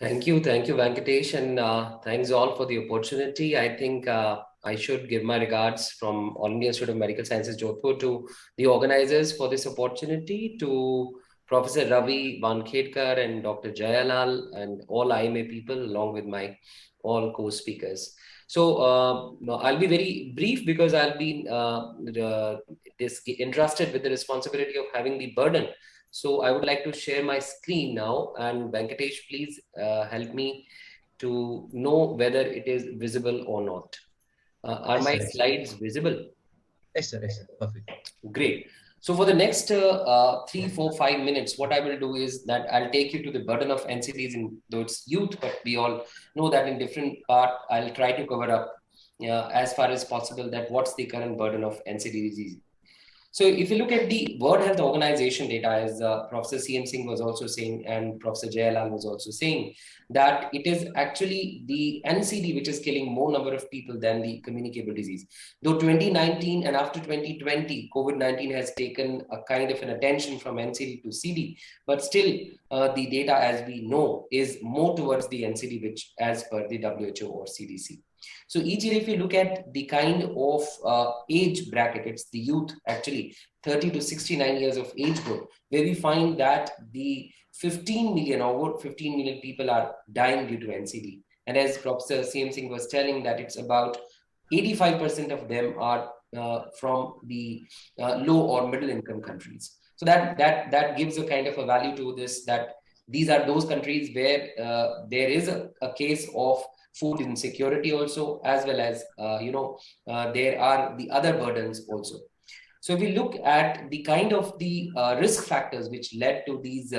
Thank you, Venkatesh, and thanks all for the opportunity. I think I should give my regards from All India Institute of Medical Sciences, Jodhpur, to the organizers for this opportunity, to Professor Ravi Vankhetkar and Dr. Jayalal and all IMA people, along with my all co-speakers. So no, I'll be very brief because I'll be entrusted with the responsibility of having the burden. So I would like to share my screen now, and Venkatesh, please help me to know whether it is visible or not. Are Yes, my sir. Yes, sir. slides visible? Yes, sir. Yes, sir. Perfect. Great. So for the next 3, 4, 5 minutes, what I will do is that I'll take you to the burden of NCDs in though it's youth, but we all know that in different part, I'll try to cover up as far as possible that what's the current burden of NCD disease. So if you look at the World Health Organization data, as Professor C.M. Singh was also saying, and Professor Jayalal was also saying, that it is actually the NCD which is killing more number of people than the communicable disease. Though 2019 and after 2020, COVID-19 has taken a kind of an attention from NCD to CD, but still the data, as we know, is more towards the NCD, which as per the WHO or CDC. So each year, if you look at the kind of age bracket, it's the youth actually 30 to 69 years of age group, where we find that the 15 million or over 15 million people are dying due to NCD. And as Professor CM Singh was telling that it's about 85% of them are from the low or middle income countries. So that gives a kind of a value to this, that these are those countries where there is a case of food insecurity also, as well as there are the other burdens also. So if we look at the kind of the risk factors which led to these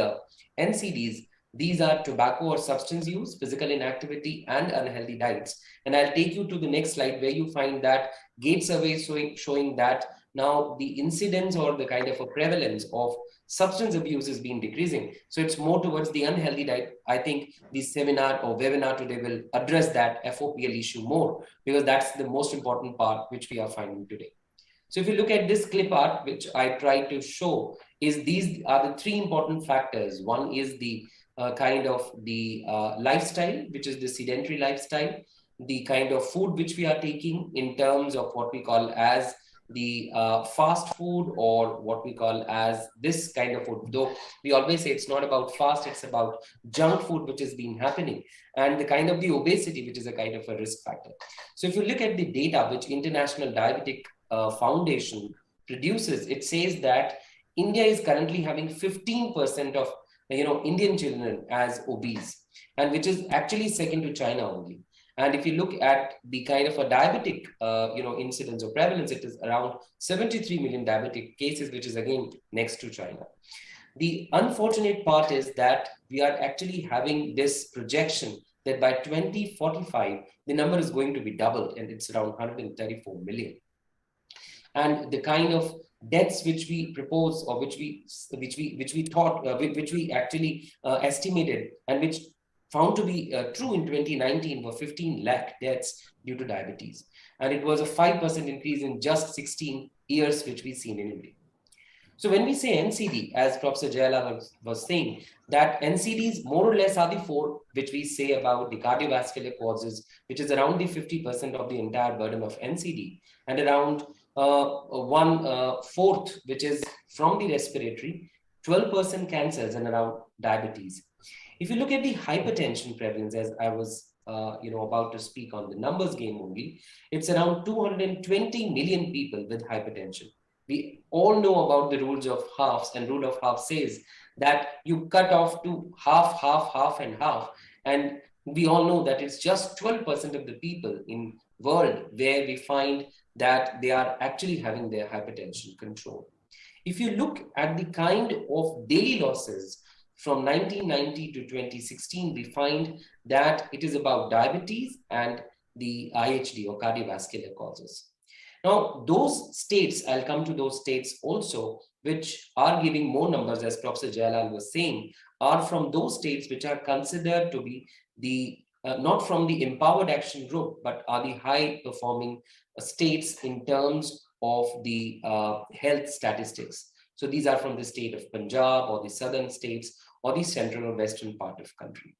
NCDs, these are tobacco or substance use, physical inactivity, and unhealthy diets. And I'll take you to the next slide where you find that Gate survey showing that now the incidence or the kind of a prevalence of substance abuse is being decreasing. So it's more towards the unhealthy diet. I think this seminar or webinar today will address that FOPL issue more, because that's the most important part which we are finding today. So if you look at this clip art, which I try to show, is these are the three important factors. One is the kind of the lifestyle, which is the sedentary lifestyle, the kind of food which we are taking in terms of what we call as the fast food, or what we call as this kind of food. Though we always say it's not about fast, it's about junk food which has been happening, and the kind of the obesity, which is a kind of a risk factor. So if you look at the data which International Diabetic Foundation produces, it says that India is currently having 15% of Indian children as obese, and which is actually second to China only. And if you look at the kind of a diabetic incidence or prevalence, it is around 73 million diabetic cases, which is again next to China. The unfortunate part is that we are actually having this projection that by 2045 the number is going to be doubled, and it's around 134 million. And the kind of deaths which we propose, or which we thought, which we actually estimated, and which found to be true in 2019, were 15 lakh deaths due to diabetes, and it was a 5% increase in just 16 years, which we've seen in India. So when we say NCD, as Professor Jayala was saying, that NCDs more or less are the four which we say about the cardiovascular causes, which is around the 50% of the entire burden of NCD, and around 1/4, which is from the respiratory, 12% cancers, and around diabetes. If you look at the hypertension prevalence, as I was about to speak on the numbers game only, it's around 220 million people with hypertension. We all know about the rules of halves, and rule of half says that you cut off to half, half, half, and half. And we all know that it's just 12% of the people in world where we find that they are actually having their hypertension control. If you look at the kind of daily losses from 1990 to 2016, we find that it is about diabetes and the IHD or cardiovascular causes. Now, those states, I'll come to those states also, which are giving more numbers, as Professor Jayalal was saying, are from those states which are considered to be the not from the empowered action group, but are the high performing states in terms of the health statistics. So these are from the state of Punjab, or the southern states, or the central or western part of country.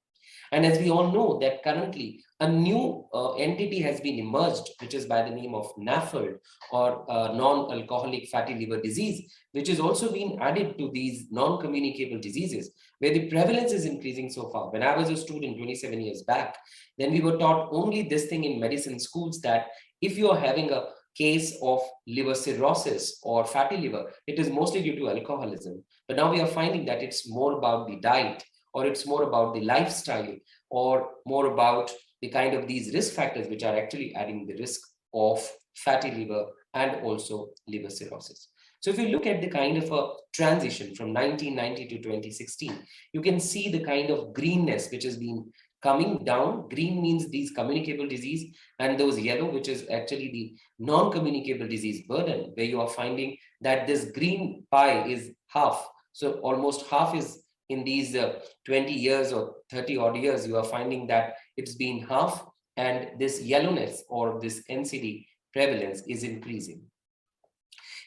And as we all know that currently a new entity has been emerged, which is by the name of NAFLD, or non-alcoholic fatty liver disease, which is also being added to these non-communicable diseases, where the prevalence is increasing so far. When I was a student 27 years back, then we were taught only this thing in medicine schools, that if you are having a case of liver cirrhosis or fatty liver, it is mostly due to alcoholism. But now we are finding that it's more about the diet, or it's more about the lifestyle, or more about the kind of these risk factors which are actually adding the risk of fatty liver and also liver cirrhosis. So if you look at the kind of a transition from 1990 to 2016, you can see the kind of greenness which has been coming down. Green means these communicable disease, and those yellow, which is actually the non-communicable disease burden, where you are finding that this green pie is half. So almost half is in these 20 years or 30 odd years, you are finding that it's been half, and this yellowness or this NCD prevalence is increasing.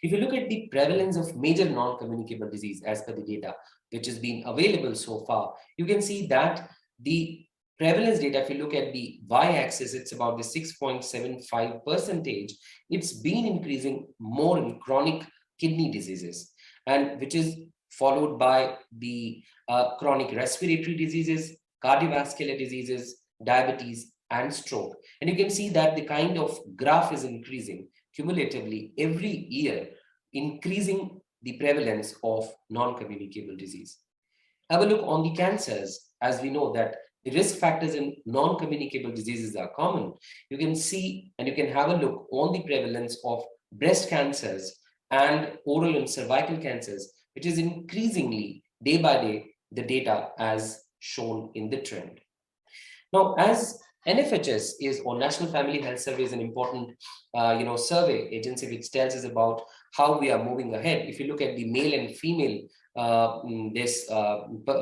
If you look at the prevalence of major non-communicable disease as per the data which has been available so far, you can see that the prevalence data, if you look at the y-axis, it's about the 6.75%. It's been increasing more in chronic kidney diseases, and which is followed by the chronic respiratory diseases, cardiovascular diseases, diabetes, and stroke. And you can see that the kind of graph is increasing cumulatively every year, increasing the prevalence of non-communicable disease. Have a look on the cancers. As we know that the risk factors in non-communicable diseases are common, you can see and you can have a look on the prevalence of breast cancers and oral and cervical cancers, which is increasingly day by day the data as shown in the trend. Now, as NFHS is, or National Family Health Survey, is an important survey agency which tells us about how we are moving ahead. If you look at the male and female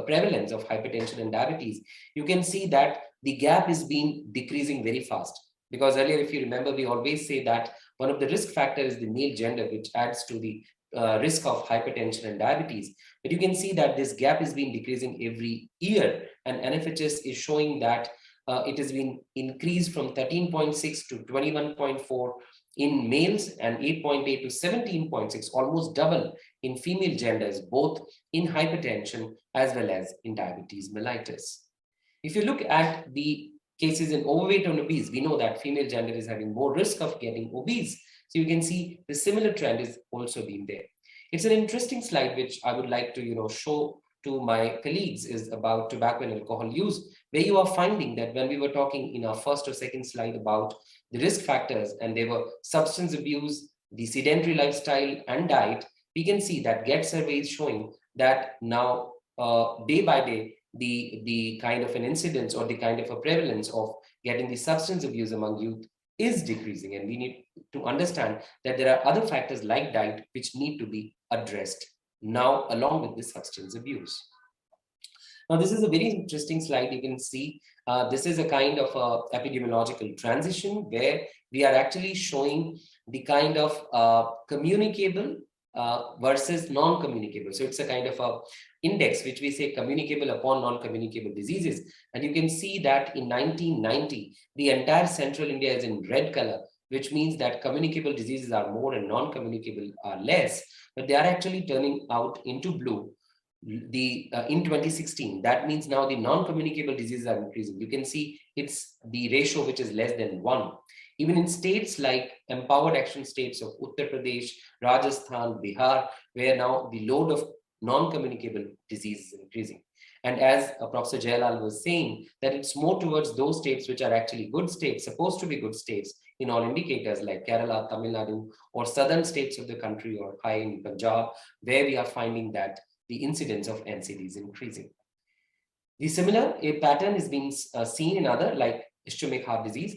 prevalence of hypertension and diabetes, you can see that the gap is being decreasing very fast. Because earlier, if you remember, we always say that one of the risk factors is the male gender, which adds to the risk of hypertension and diabetes. But you can see that this gap is being decreasing every year, and NFHS is showing that it has been increased from 13.6 to 21.4 in males and 8.8 to 17.6, almost double in female genders, both in hypertension as well as in diabetes mellitus. If you look at the cases in overweight and obese, we know that female gender is having more risk of getting obese. So you can see the similar trend is also being there. It's an interesting slide which I would like to show to my colleagues, is about tobacco and alcohol use, where you are finding that when we were talking in our first or second slide about the risk factors, and they were substance abuse, the sedentary lifestyle, and diet, we can see that GET survey is showing that now day by day, the kind of an incidence or the kind of a prevalence of getting the substance abuse among youth is decreasing. And we need to understand that there are other factors like diet which need to be addressed now along with the substance abuse. Now, this is a very interesting slide. You can see this is a kind of epidemiological transition where we are actually showing the kind of communicable versus non-communicable. So it's a kind of a index which we say communicable upon non-communicable diseases. And you can see that in 1990, the entire central India is in red color, which means that communicable diseases are more and non-communicable are less, but they are actually turning out into blue in 2016. That means now the non-communicable diseases are increasing. You can see it's the ratio which is less than 1. Even in states like empowered action states of Uttar Pradesh, Rajasthan, Bihar, where now the load of non-communicable disease is increasing. And as Professor Jailal was saying, that it's more towards those states which are actually good states, supposed to be good states in all indicators, like Kerala, Tamil Nadu, or southern states of the country, or high in Punjab, where we are finding that the incidence of NCD is increasing. The similar pattern is being seen in other, like ischemic heart disease.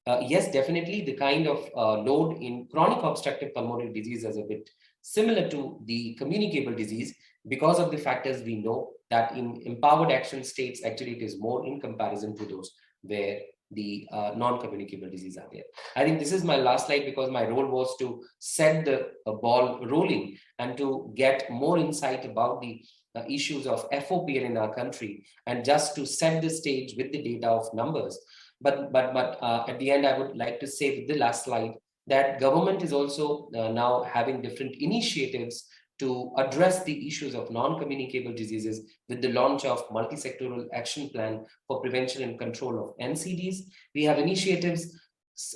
Yes, definitely the kind of load in chronic obstructive pulmonary disease is a bit similar to the communicable disease, because of the factors we know that in empowered action states, actually it is more in comparison to those where the non-communicable disease are there. I think this is my last slide, because my role was to set the ball rolling and to get more insight about the issues of FOPL in our country, and just to set the stage with the data of numbers. But at the end, I would like to say with the last slide that government is also now having different initiatives to address the issues of non-communicable diseases with the launch of multi-sectoral action plan for prevention and control of NCDs. We have initiatives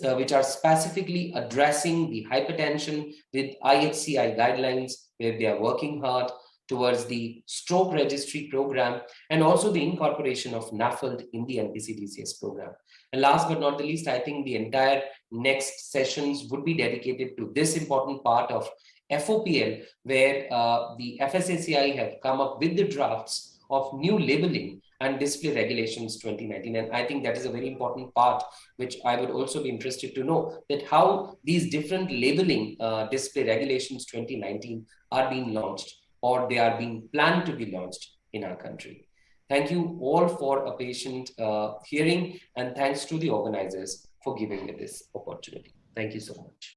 which are specifically addressing the hypertension with IHCI guidelines, where they are working hard towards the stroke registry program, and also the incorporation of NAFLD in the NPCDCS program. And last but not the least, I think the entire next sessions would be dedicated to this important part of FOPL, where the FSSAI have come up with the drafts of new labeling and display regulations 2019. And I think that is a very important part, which I would also be interested to know, that how these different labeling display regulations 2019 are being launched, or they are being planned to be launched in our country. Thank you all for a patient hearing, and thanks to the organizers for giving me this opportunity. Thank you so much.